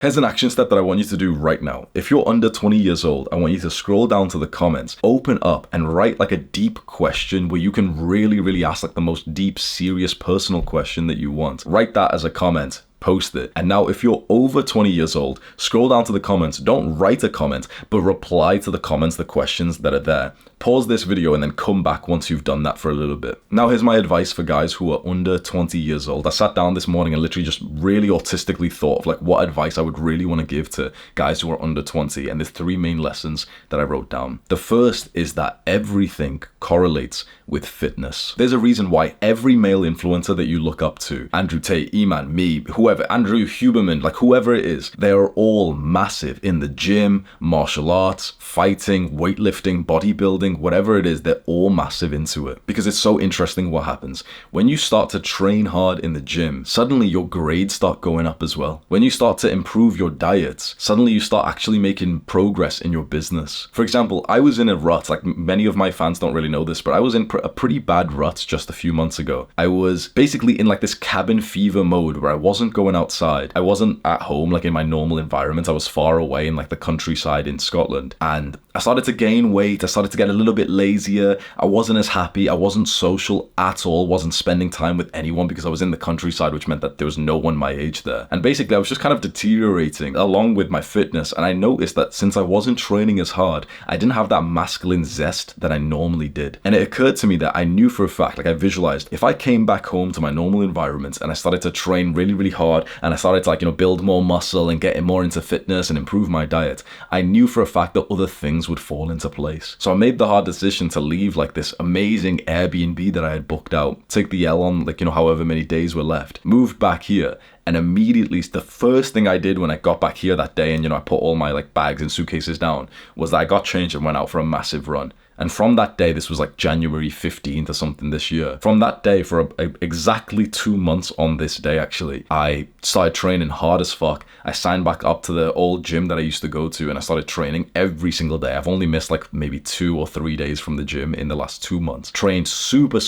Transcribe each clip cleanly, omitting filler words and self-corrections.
Here's an action step that I want you to do right now. If you're under 20 years old, I want you to scroll down to the comments, open up and write like a deep question where you can really ask like the most deep, serious, personal question that you want. Write that as a comment. Post it. And now if you're over 20 years old, scroll down to the comments. Don't write a comment, but reply to the comments, the questions that are there. Pause this video and then come back once you've done that for a little bit. Now here's my advice for guys who are under 20 years old. I sat down this morning and literally just really autistically thought of like what advice I would really want to give to guys who are under 20. And there's 3 main lessons that I wrote down. The first is that everything correlates with fitness. There's a reason why every male influencer that you look up to, Andrew Tate, E-Man, me, whoever, Andrew Huberman, like whoever it is, they are all massive in the gym, martial arts, fighting, weightlifting, bodybuilding, whatever it is, they're all massive into it. Because it's so interesting what happens. When you start to train hard in the gym, suddenly your grades start going up as well. When you start to improve your diets, suddenly you start actually making progress in your business. For example, I was in a rut, like many of my fans don't really know this, but I was in a pretty bad rut just a few months ago. I was basically in like this cabin fever mode where I wasn't going outside. I wasn't at home like in my normal environment. I was far away in like the countryside in Scotland. And I started to gain weight. I started to get a little bit lazier. I wasn't as happy. I wasn't social at all. Wasn't spending time with anyone because I was in the countryside, which meant that there was no one my age there. And basically I was just kind of deteriorating along with my fitness. And I noticed that since I wasn't training as hard, I didn't have that masculine zest that I normally did. And it occurred to me that I knew for a fact, like I visualized, if I came back home to my normal environment and I started to train really hard and I started to like, build more muscle and get more into fitness and improve my diet, I knew for a fact that other things would fall into place. So I made the hard decision to leave like this amazing Airbnb that I had booked out, take the L on like, however many days were left, moved back here. And immediately, the first thing I did when I got back here that day and, I put all my like bags and suitcases down, was that I got changed and went out for a massive run. And from that day, this was like January 15th or something this year. From that day, for exactly 2 months on this day, actually, I started training hard as fuck. I signed back up to the old gym that I used to go to and I started training every single day. I've only missed like maybe 2 or 3 days from the gym in the last 2 months. Trained super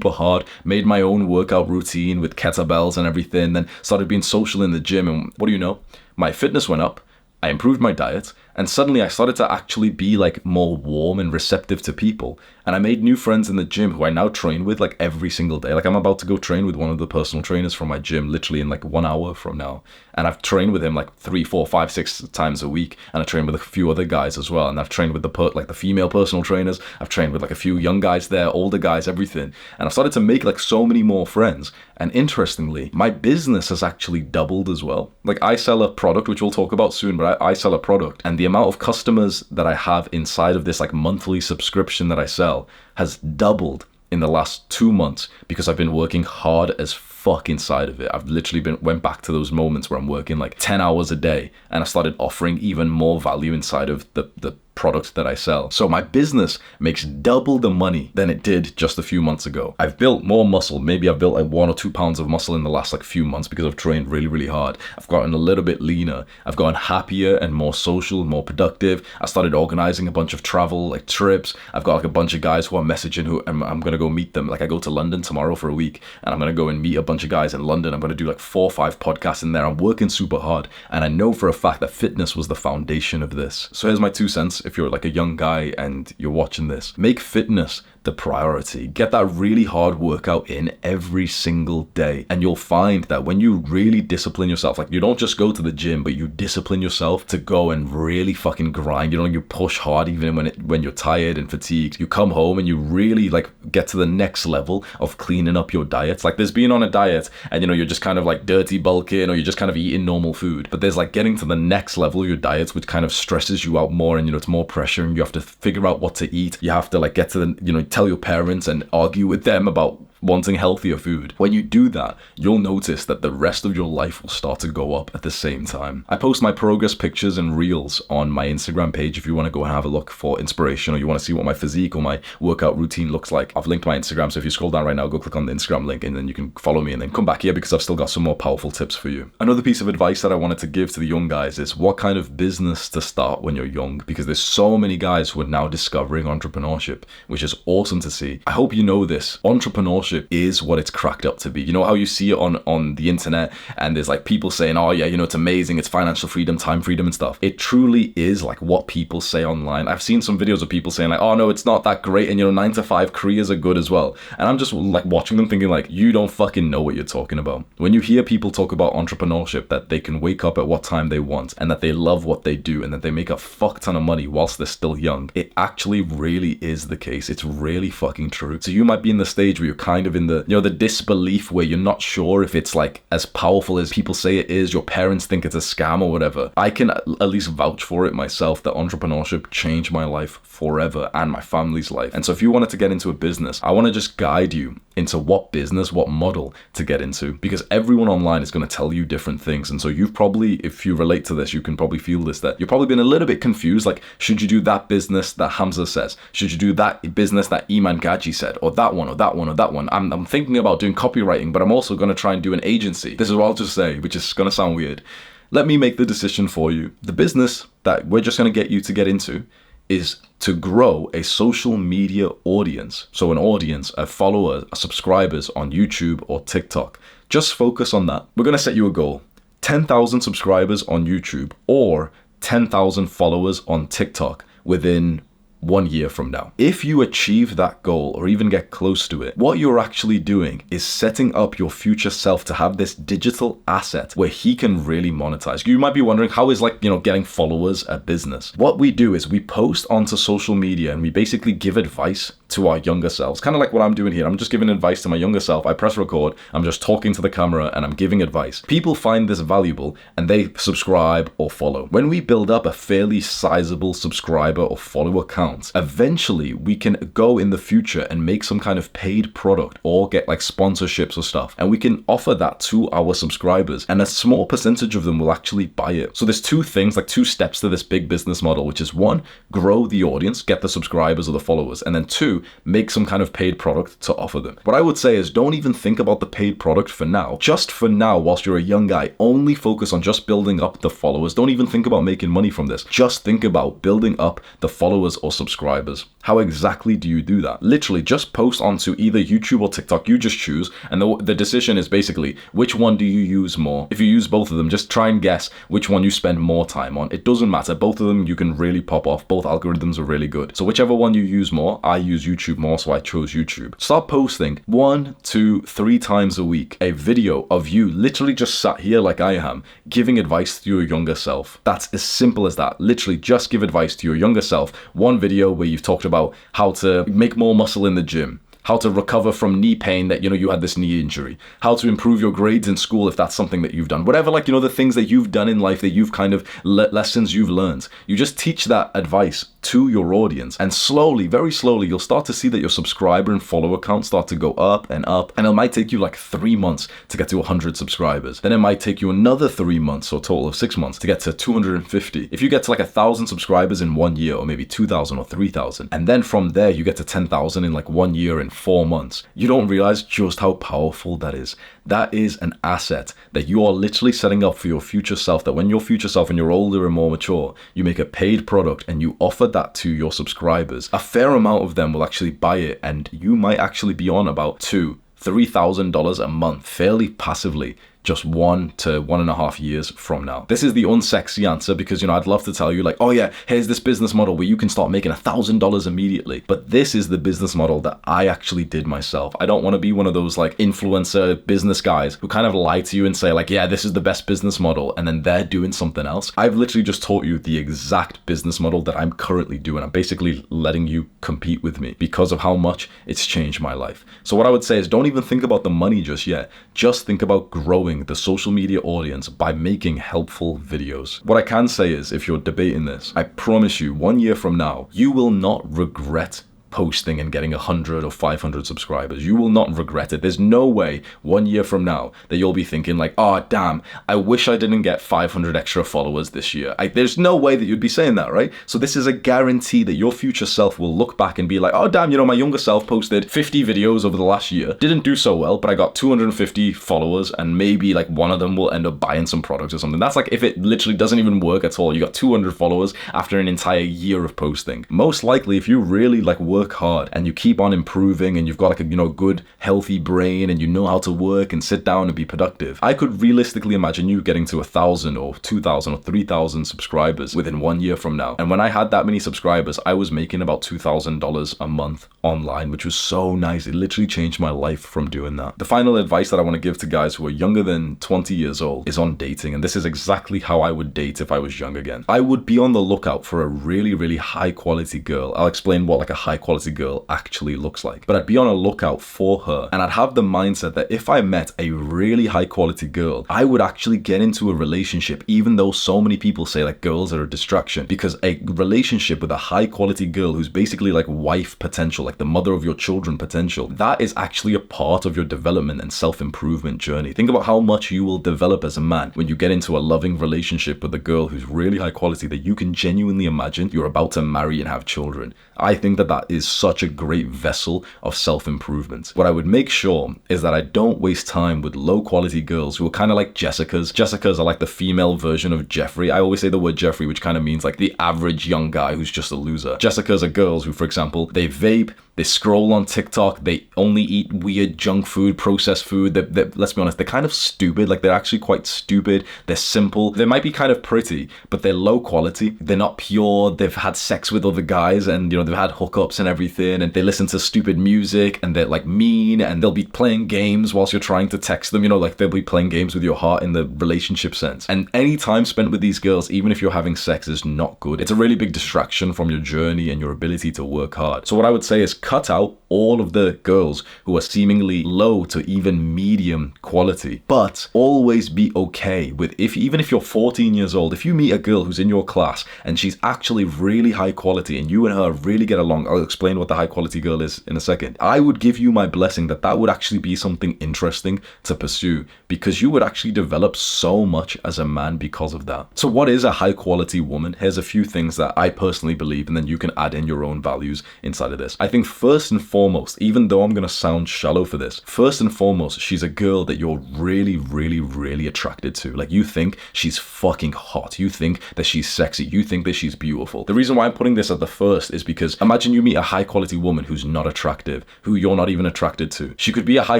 hard, made my own workout routine with kettlebells and everything, then started being social in the gym. And what do you know? My fitness went up. I improved my diet, and suddenly I started to actually be like more warm and receptive to people. And I made new friends in the gym who I now train with like every single day. Like I'm about to go train with one of the personal trainers from my gym literally in like 1 hour from now. And I've trained with him like 3, 4, 5, 6 times a week. And I train with a few other guys as well. And I've trained with the female personal trainers. I've trained with like a few young guys there, older guys, everything. And I've started to make like so many more friends. And interestingly, my business has actually doubled as well. Like I sell a product, which we'll talk about soon, but I sell a product. And the amount of customers that I have inside of this like monthly subscription that I sell has doubled in the last 2 months because I've been working hard as fuck inside of it. I've literally went back to those moments where I'm working like 10 hours a day and I started offering even more value inside of the product that I sell. So my business makes double the money than it did just a few months ago. I've built more muscle. Maybe I've built like 1 or 2 pounds of muscle in the last like few months because I've trained really hard. I've gotten a little bit leaner. I've gotten happier and more social, more productive. I started organizing a bunch of travel like trips. I've got like a bunch of guys who are messaging who I'm going to go meet them. Like I go to London tomorrow for a week and I'm going to go and meet a bunch of guys in London. I'm going to do like 4 or 5 podcasts in there. I'm working super hard and I know for a fact that fitness was the foundation of this. So here's my 2 cents. If you're like a young guy and you're watching this, make fitness the priority. Get that really hard workout in every single day. And you'll find that when you really discipline yourself, like you don't just go to the gym, but you discipline yourself to go and really fucking grind. You push hard even when you're tired and fatigued. You come home and you really like get to the next level of cleaning up your diet. Like there's being on a diet and you're just kind of like dirty bulking or you're just kind of eating normal food. But there's like getting to the next level of your diet, which kind of stresses you out more and it's more pressure and you have to figure out what to eat. You have to like get to the, tell your parents and argue with them about wanting healthier food. When you do that, you'll notice that the rest of your life will start to go up at the same time. I post my progress pictures and reels on my Instagram page if you want to go and have a look for inspiration or you want to see what my physique or my workout routine looks like. I've linked my Instagram, so if you scroll down right now, go click on the Instagram link and then you can follow me and then come back here because I've still got some more powerful tips for you. Another piece of advice that I wanted to give to the young guys is what kind of business to start when you're young, because there's so many guys who are now discovering entrepreneurship, which is awesome to see. I hope you know this. Entrepreneurship entrepreneurship is what it's cracked up to be. You know how you see it on the internet and there's like people saying, oh yeah, you know, it's amazing, it's financial freedom, time freedom and stuff. It truly is like what people say online. I've seen some videos of people saying like, oh no, it's not that great, and you know, 9-to-5 careers are good as well. And I'm just like watching them thinking like, you don't fucking know what you're talking about. When you hear people talk about entrepreneurship, that they can wake up at what time they want and that they love what they do and that they make a fuck ton of money whilst they're still young, it actually really is the case. It's really fucking true. So you might be in the stage where you're kind of in the, you know, the disbelief where you're not sure if it's like as powerful as people say it is, your parents think it's a scam or whatever. I can at least vouch for it myself that entrepreneurship changed my life forever and my family's life. And so if you wanted to get into a business, I want to just guide you into what business, what model to get into, because everyone online is going to tell you different things. And so you've probably, if you relate to this, you can probably feel this, that you've probably been a little bit confused. Like, should you do that business that Hamza says? Should you do that business that Iman Gaji said? Or that one, or that one, or that one? I'm thinking about doing copywriting, but I'm also going to try and do an agency. This is what I'll just say, which is going to sound weird. Let me make the decision for you. The business that we're just going to get you to get into is to grow a social media audience. So an audience, a follower, a subscribers on YouTube or TikTok. Just focus on that. We're going to set you a goal. 10,000 subscribers on YouTube or 10,000 followers on TikTok within 1 year from now. If you achieve that goal or even get close to it, what you're actually doing is setting up your future self to have this digital asset where he can really monetize. You might be wondering, how is like, you know, getting followers a business? What we do is we post onto social media and we basically give advice to our younger selves. Kind of like what I'm doing here. I'm just giving advice to my younger self. I press record, I'm just talking to the camera and I'm giving advice. People find this valuable and they subscribe or follow. When we build up a fairly sizable subscriber or follower count, eventually we can go in the future and make some kind of paid product or get like sponsorships or stuff, and we can offer that to our subscribers, and a small percentage of them will actually buy it. So there's two things, like two steps to this big business model, which is one, grow the audience, get the subscribers or the followers, and then two, make some kind of paid product to offer them. What I would say is don't even think about the paid product for now. Just for now, whilst you're a young guy, only focus on just building up the followers. Don't even think about making money from this. Just think about building up the followers or subscribers. How exactly do you do that? Literally just post onto either YouTube or TikTok. You just choose, and the decision is basically which one do you use more. If you use both of them, just try and guess which one you spend more time on. It doesn't matter. Both of them you can really pop off. Both algorithms are really good. So whichever one you use more, I use YouTube more, so I chose YouTube. Start posting 1, 2, 3 times a week a video of you literally just sat here like I am, giving advice to your younger self. That's as simple as that. Literally just give advice to your younger self. One video where you've talked about how to make more muscle in the gym, how to recover from knee pain that, you know, you had this knee injury, how to improve your grades in school if that's something that you've done, whatever, like, you know, the things that you've done in life that you've kind of lessons you've learned. You just teach that advice to your audience, and slowly, very slowly, you'll start to see that your subscriber and follower count start to go up, and it might take you like 3 months to get to 100 subscribers. Then it might take you another 3 months, or a total of 6 months, to get to 250. If you get to like 1,000 subscribers in 1 year, or maybe 2,000 or 3,000, and then from there you get to 10,000 in like 1 year and 4 months, you don't realize just how powerful that is. That is an asset that you are literally setting up for your future self, that when your future self and you're older and more mature, you make a paid product and you offer that to your subscribers. A fair amount of them will actually buy it, and you might actually be on about $2,000-$3,000 a month fairly passively, just 1 to 1.5 years from now. This is the unsexy answer, because, you know, I'd love to tell you like, oh yeah, here's this business model where you can start making $1,000 immediately. But this is the business model that I actually did myself. I don't want to be one of those like influencer business guys who kind of lie to you and say like, yeah, this is the best business model, and then they're doing something else. I've literally just taught you the exact business model that I'm currently doing. I'm basically letting you compete with me because of how much it's changed my life. So what I would say is don't even think about the money just yet. Just think about growing the social media audience by making helpful videos. What I can say is, if you're debating this, I promise you 1 year from now, you will not regret posting and getting 100 or 500 subscribers. You will not regret it. There's no way 1 year from now that you'll be thinking like, oh damn, I wish I didn't get 500 extra followers this year. There's no way that you'd be saying that, right? So this is a guarantee that your future self will look back and be like, oh damn, you know, my younger self posted 50 videos over the last year, didn't do so well, but I got 250 followers, and maybe like one of them will end up buying some products or something. That's like if it literally doesn't even work at all. You got 200 followers after an entire year of posting. Most likely, if you really like work work hard and you keep on improving and you've got like a, good, healthy brain and you know how to work and sit down and be productive, I could realistically imagine you getting to 1,000 or 2,000 or 3,000 subscribers within 1 year from now. And when I had that many subscribers, I was making about $2,000 a month online, which was so nice. It literally changed my life from doing that. The final advice that I want to give to guys who are younger than 20 years old is on dating. And this is exactly how I would date if I was young again. I would be on the lookout for a really, really high quality girl. I'll explain what like a high quality girl actually looks like. But I'd be on a lookout for her. And I'd have the mindset that if I met a really high quality girl, I would actually get into a relationship, even though so many people say like girls are a distraction, because a relationship with a high quality girl who's basically like wife potential, like the mother of your children potential, that is actually a part of your development and self-improvement journey. Think about how much you will develop as a man when you get into a loving relationship with a girl who's really high quality that you can genuinely imagine you're about to marry and have children. I think that that is such a great vessel of self-improvement. What I would make sure is that I don't waste time with low quality girls who are kind of like Jessicas. Jessicas are like the female version of Jeffrey. I always say the word Jeffrey, which kind of means like the average young guy who's just a loser. Jessicas are girls who, for example, they vape, they scroll on TikTok, they only eat weird junk food, processed food. Let's be honest, they're kind of stupid. Like, they're actually quite stupid. They're simple. They might be kind of pretty, but they're low quality. They're not pure. They've had sex with other guys and, they've had hookups and everything. And they listen to stupid music and they're like mean and they'll be playing games whilst you're trying to text them. Like they'll be playing games with your heart in the relationship sense. And any time spent with these girls, even if you're having sex, is not good. It's a really big distraction from your journey and your ability to work hard. So what I would say is cut out all of the girls who are seemingly low to even medium quality, but always be okay with even if you're 14 years old, if you meet a girl who's in your class and she's actually really high quality and you and her really get along, I'll explain what the high quality girl is in a second. I would give you my blessing that would actually be something interesting to pursue, because you would actually develop so much as a man because of that. So what is a high quality woman? Here's a few things that I personally believe, and then you can add in your own values inside of this. I think first and foremost, even though I'm going to sound shallow for this, first and foremost, she's a girl that you're really, really, really attracted to. Like, you think she's fucking hot. You think that she's sexy. You think that she's beautiful. The reason why I'm putting this at the first is because imagine you meet a high quality woman who's not attractive, who you're not even attracted to. She could be a high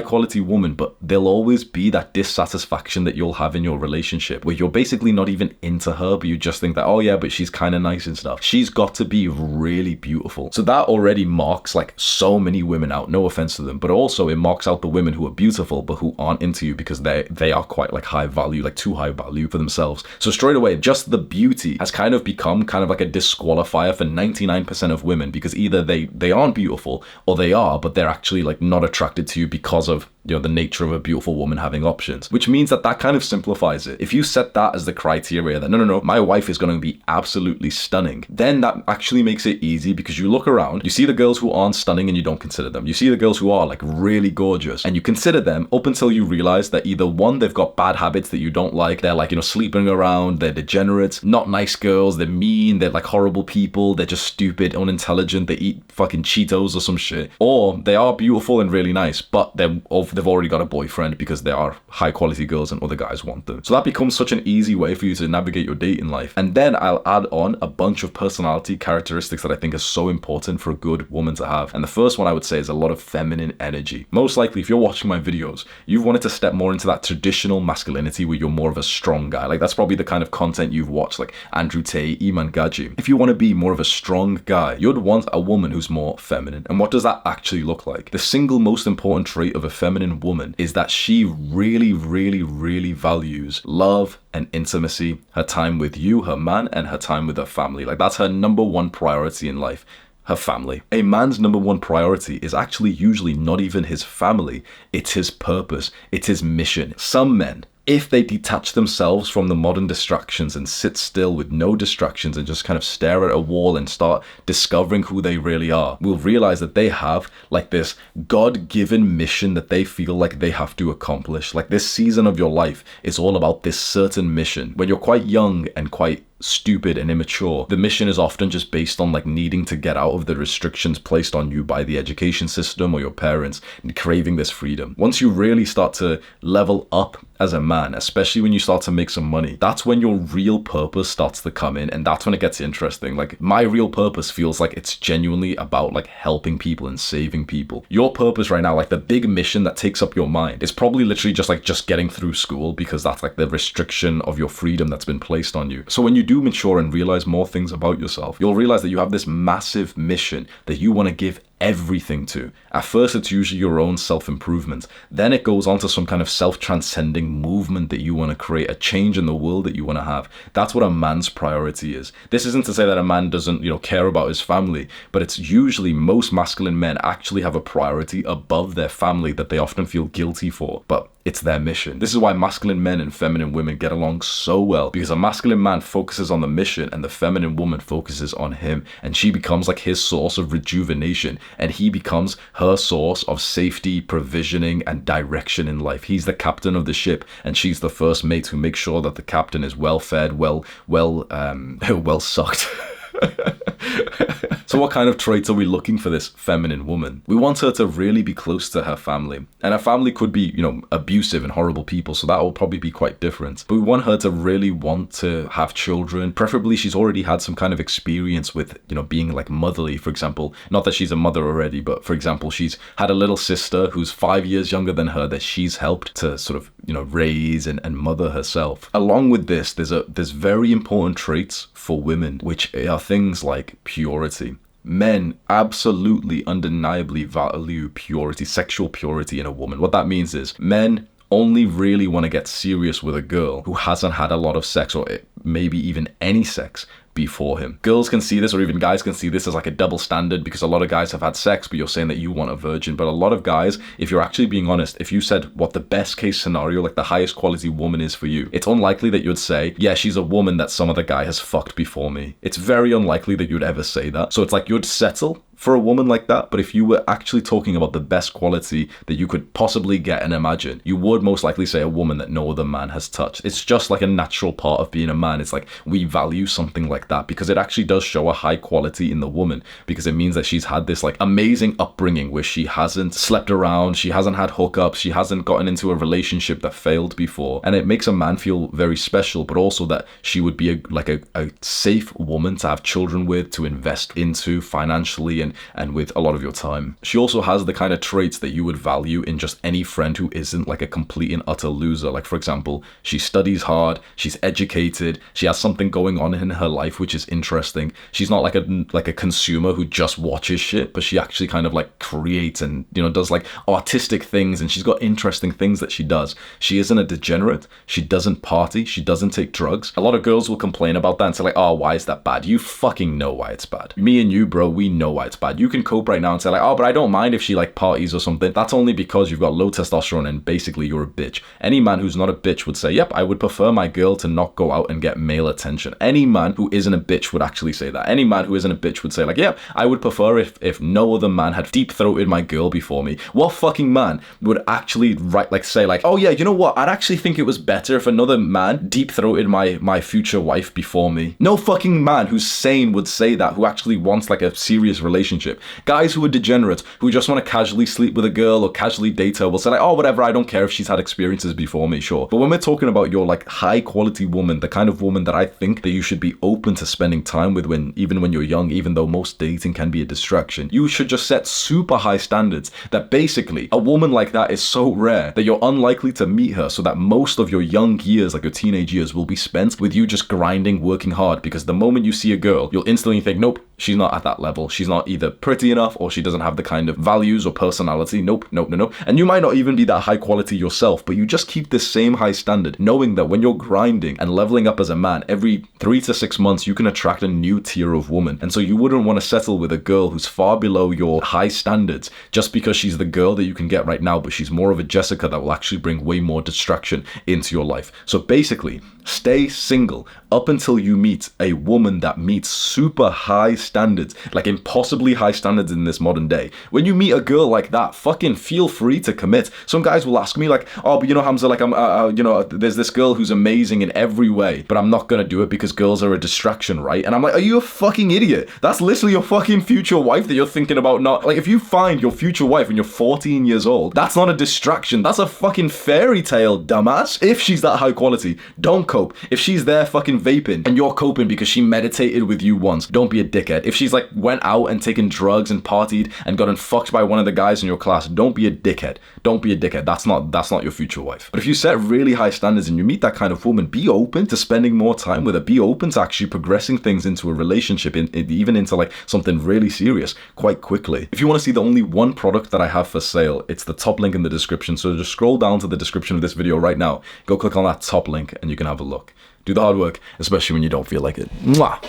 quality woman, but there'll always be that dissatisfaction that you'll have in your relationship where you're basically not even into her, but you just think that, oh yeah, but she's kind of nice and stuff. She's got to be really beautiful. So that already marks like so many women out, no offense to them, but also it marks out the women who are beautiful but who aren't into you because they are quite like high value, like too high value for themselves. So straight away, just the beauty has kind of become kind of like a disqualifier for 99% of women, because either they aren't beautiful or they are, but they're actually like not attracted to you because of the nature of a beautiful woman having options, which means that kind of simplifies it. If you set that as the criteria that no, my wife is going to be absolutely stunning, then that actually makes it easy, because you look around, you see the girls who aren't stunning and you don't consider them. You see the girls who are like really gorgeous and you consider them up until you realize that either one, they've got bad habits that you don't like, they're like, sleeping around, they're degenerates, not nice girls, they're mean, they're like horrible people, they're just stupid, unintelligent, they eat fucking Cheetos or some shit, or they are beautiful and really nice, but they've already got a boyfriend because they are high quality girls and other guys want them. So that becomes such an easy way for you to navigate your dating life. And then I'll add on a bunch of personality characteristics that I think are so important for a good woman to have. And the first one I would say is a lot of feminine energy. Most likely, if you're watching my videos, you've wanted to step more into that traditional masculinity where you're more of a strong guy. Like, that's probably the kind of content you've watched, like Andrew Tate, Iman Gaji. If you want to be more of a strong guy, you'd want a woman who's more feminine. And what does that actually look like? The single most important trait of a feminine woman is that she really, really, really values love and intimacy, her time with you, her man, and her time with her family. Like, that's her number one priority in life. Her family. A man's number one priority is actually usually not even his family, it's his purpose, it's his mission. Some men, if they detach themselves from the modern distractions and sit still with no distractions and just kind of stare at a wall and start discovering who they really are, will realize that they have like this God-given mission that they feel like they have to accomplish. Like, this season of your life is all about this certain mission. When you're quite young and quite stupid and immature, the mission is often just based on like needing to get out of the restrictions placed on you by the education system or your parents and craving this freedom. Once you really start to level up as a man, especially when you start to make some money, that's when your real purpose starts to come in, and that's when it gets interesting. Like, my real purpose feels like it's genuinely about like helping people and saving people. Your purpose right now, like the big mission that takes up your mind, is probably literally just getting through school, because that's like the restriction of your freedom that's been placed on you. So when you do mature and realize more things about yourself, you'll realize that you have this massive mission that you want to give everything to. At first, it's usually your own self-improvement. Then it goes on to some kind of self-transcending movement that you want to create, a change in the world that you want to have. That's what a man's priority is. This isn't to say that a man doesn't, care about his family, but it's usually most masculine men actually have a priority above their family that they often feel guilty for, but it's their mission. This is why masculine men and feminine women get along so well, because a masculine man focuses on the mission and the feminine woman focuses on him, and she becomes like his source of rejuvenation, and he becomes her source of safety, provisioning, and direction in life. He's the captain of the ship, and she's the first mate who makes sure that the captain is well fed, well sucked. So what kind of traits are we looking for this feminine woman? We want her to really be close to her family. And her family could be, abusive and horrible people, so that will probably be quite different. But we want her to really want to have children. Preferably she's already had some kind of experience with, being like motherly, for example. Not that she's a mother already, but for example, she's had a little sister who's 5 years younger than her that she's helped to sort of, raise and mother herself. Along with this, there's very important traits for women, which are things like purity. Men absolutely, undeniably value purity, sexual purity in a woman. What that means is men only really want to get serious with a girl who hasn't had a lot of sex, or maybe even any sex, before him. Girls can see this, or even guys can see this as like a double standard, because a lot of guys have had sex, but you're saying that you want a virgin. But a lot of guys, if you're actually being honest, if you said what the best case scenario, like the highest quality woman is for you, it's unlikely that you'd say, yeah, she's a woman that some other guy has fucked before me. It's very unlikely that you'd ever say that. So it's like you'd settle for a woman like that, but if you were actually talking about the best quality that you could possibly get and imagine, you would most likely say a woman that no other man has touched. It's just like a natural part of being a man. It's like we value something like that because it actually does show a high quality in the woman, because it means that she's had this like amazing upbringing where she hasn't slept around, she hasn't had hookups, she hasn't gotten into a relationship that failed before, and it makes a man feel very special, but also that she would be a safe woman to have children with, to invest into financially and with a lot of your time. She also has the kind of traits that you would value in just any friend who isn't like a complete and utter loser. Like, for example, she studies hard, she's educated, she has something going on in her life which is interesting. She's not like a consumer who just watches shit, but she actually kind of like creates and does like artistic things, and she's got interesting things that she does. She isn't a degenerate, she doesn't party, she doesn't take drugs. A lot of girls will complain about that and say like, oh, why is that bad? You fucking know why it's bad. Me and you, bro, we know why it's bad. You can cope right now and say like, oh, but I don't mind if she like parties or something. That's only because you've got low testosterone and basically you're a bitch. Any man who's not a bitch would say, yep, I would prefer my girl to not go out and get male attention. Any man who isn't a bitch would actually say that. Any man who isn't a bitch would say like, yeah, I would prefer if no other man had deep-throated my girl before me. What fucking man would actually say like, oh yeah, you know what? I'd actually think it was better if another man deep-throated my future wife before me. No fucking man who's sane would say that, who actually wants like a serious relationship. Guys who are degenerates, who just want to casually sleep with a girl or casually date her, will say like, oh, whatever, I don't care if she's had experiences before me, sure. But when we're talking about your like high quality woman, the kind of woman that I think that you should be open to spending time with even when you're young, even though most dating can be a distraction, you should just set super high standards that basically a woman like that is so rare that you're unlikely to meet her, so that most of your young years, like your teenage years, will be spent with you just grinding, working hard, because the moment you see a girl, you'll instantly think, nope, she's not at that level. She's not either pretty enough or she doesn't have the kind of values or personality. Nope. And you might not even be that high quality yourself, but you just keep this same high standard, knowing that when you're grinding and leveling up as a man, every 3 to 6 months, you can attract a new tier of woman. And so you wouldn't want to settle with a girl who's far below your high standards just because she's the girl that you can get right now, but she's more of a Jessica that will actually bring way more distraction into your life. So basically, Stay single up until you meet a woman that meets super high standards, like impossibly high standards in this modern day. When you meet a girl like that, fucking feel free to commit. Some guys will ask me like, oh, but you know, Hamza, like there's this girl who's amazing in every way, but I'm not gonna do it because girls are a distraction, right? And I'm like, are you a fucking idiot? That's literally your fucking future wife that you're thinking about not, like if you find your future wife when you're 14 years old, that's not a distraction. That's a fucking fairy tale, dumbass. If she's that high quality, don't cope. If she's there fucking vaping and you're coping because she meditated with you once, don't be a dickhead. If she's like went out and taken drugs and partied and gotten fucked by one of the guys in your class, don't be a dickhead. Don't be a dickhead. That's not your future wife. But if you set really high standards and you meet that kind of woman, be open to spending more time with her. Be open to actually progressing things into a relationship, even into like something really serious quite quickly. If you want to see the only one product that I have for sale, it's the top link in the description. So just scroll down to the description of this video right now. Go click on that top link and you can have a look. Do the hard work, especially when you don't feel like it. Mwah!